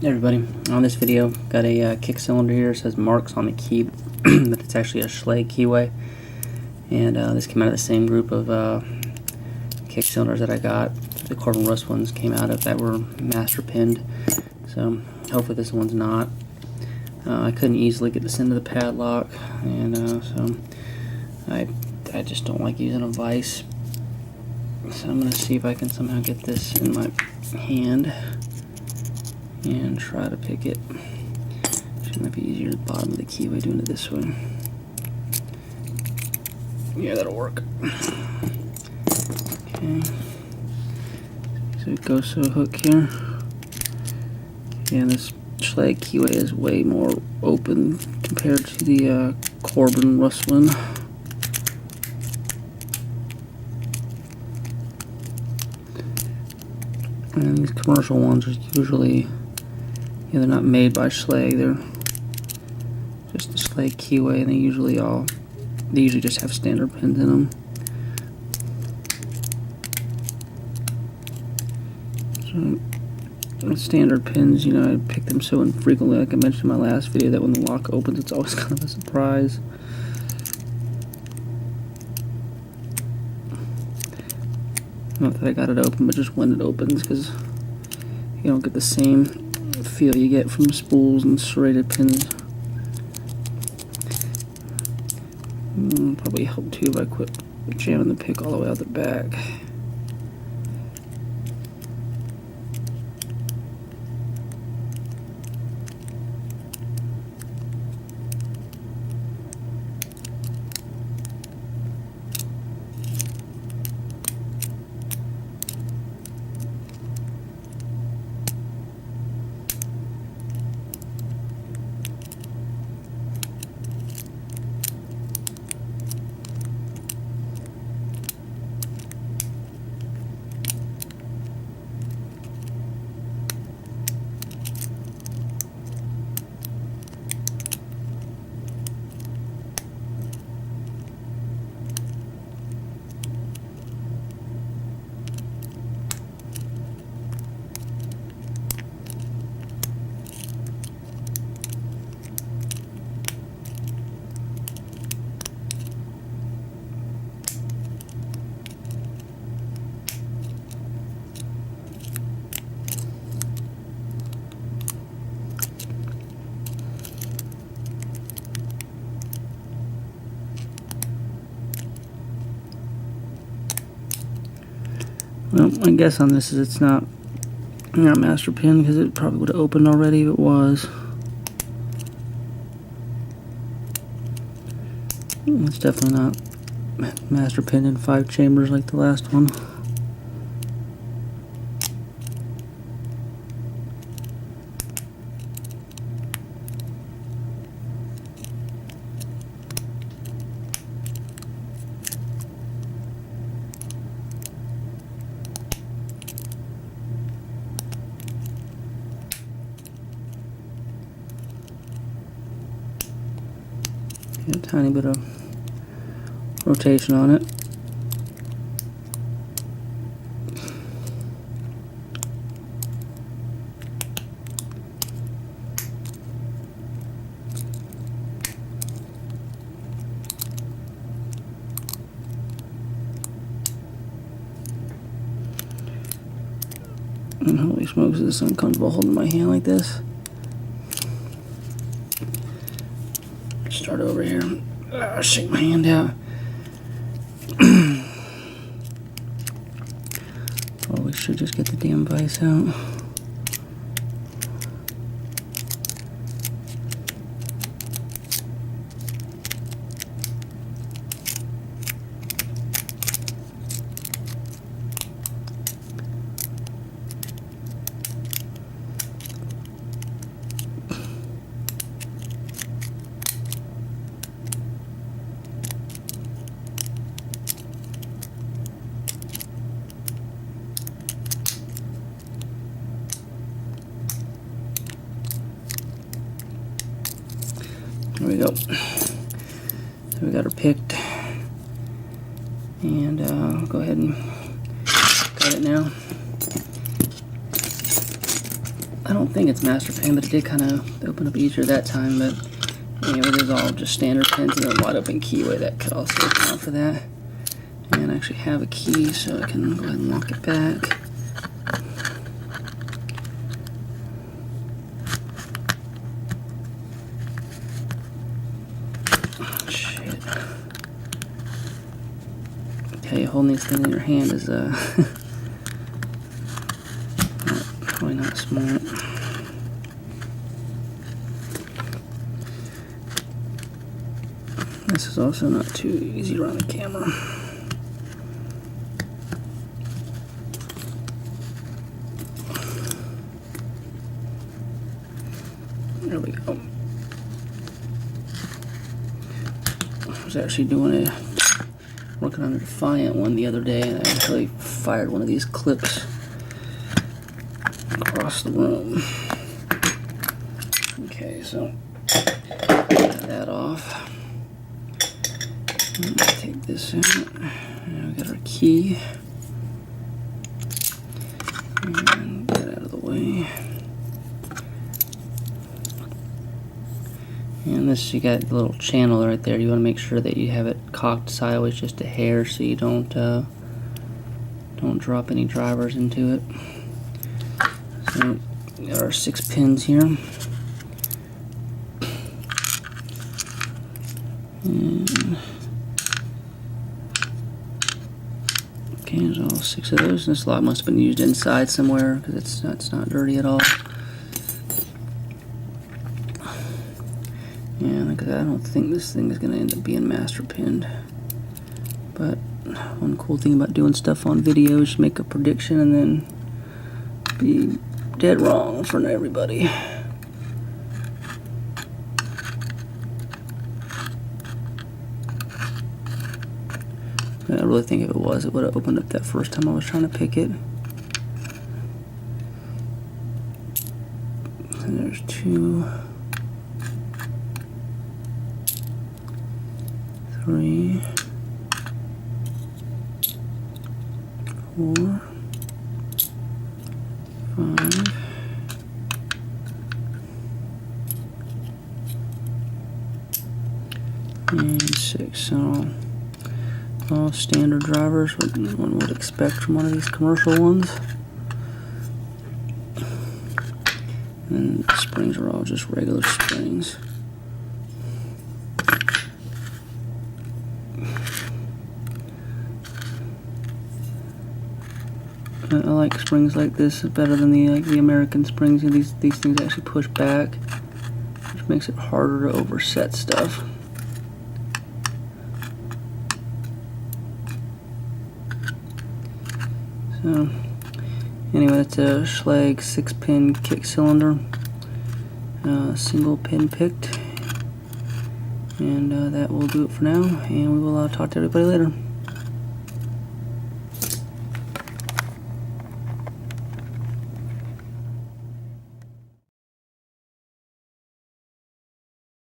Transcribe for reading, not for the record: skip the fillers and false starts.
Hey everybody, on this video got a kick cylinder here. It says marks on the key but it's actually a Schlage keyway, and this came out of the same group of kick cylinders that I got. The Corbin Rust ones came out of that were master pinned, so hopefully this one's not. I couldn't easily get this into the padlock, and so I just don't like using a vise, so I'm going to see if I can somehow get this in my hand and try to pick it. It might be easier at the bottom of the keyway doing it this way. Yeah, that'll work. Okay. So it goes to a hook here. And this Schlage keyway is way more open compared to the Corbin Rust one. And these commercial ones are usually, they're not made by Schlage, they're just the Schlage keyway, and they usually just have standard pins in them. So standard pins, I pick them so infrequently, like I mentioned in my last video, that when the lock opens it's always kind of a surprise. Not that I got it open, but just when it opens, because you don't get the same feel you get from spools and serrated pins. Probably help too if I quit jamming the pick all the way out the back. Well, my guess on this is it's not master pin, because it probably would have opened already if it was. It's definitely not master pin in 5 chambers like the last one. A tiny bit of rotation on it. And holy smokes, is this uncomfortable holding my hand like this. Start over here. Shake my hand out. Probably should just get the damn vise out. There we go. So we got her picked, and I'll go ahead and cut it now. don't think it's master pin, but it did kind of open up easier that time. But anyway, there's all just standard pins and a wide open keyway that could also account for that. And I actually have a key, so I can go ahead and lock it back. Oh, shit. Okay, holding these things in your hand is probably not smart. This is also not too easy around the camera. There we go. I was actually working on a Defiant one the other day, and I actually fired one of these clips across the room. Okay, so get that off. Let's take this out. Now we got our key. And get out of the way. And this, you got the little channel right there. You want to make sure that you have it cocked sideways just a hair, so you don't drop any drivers into it. So we got our 6 pins here. And okay, there's all 6 of those. This lot must have been used inside somewhere because it's not dirty at all. And like I don't think this thing is going to end up being master pinned. But one cool thing about doing stuff on video is make a prediction and then be dead wrong in front of everybody. I really think if it was, it would have opened up that first time I was trying to pick it. And there's 2, 3, 4, 5, and 6. So all standard drivers, what one would expect from one of these commercial ones. And the springs are all just regular springs. I like springs like this. It's better than the American springs. And these things actually push back, which makes it harder to overset stuff. So anyway, it's a Schlage 6-pin kick cylinder, single pin picked, and that will do it for now. And we will talk to everybody later.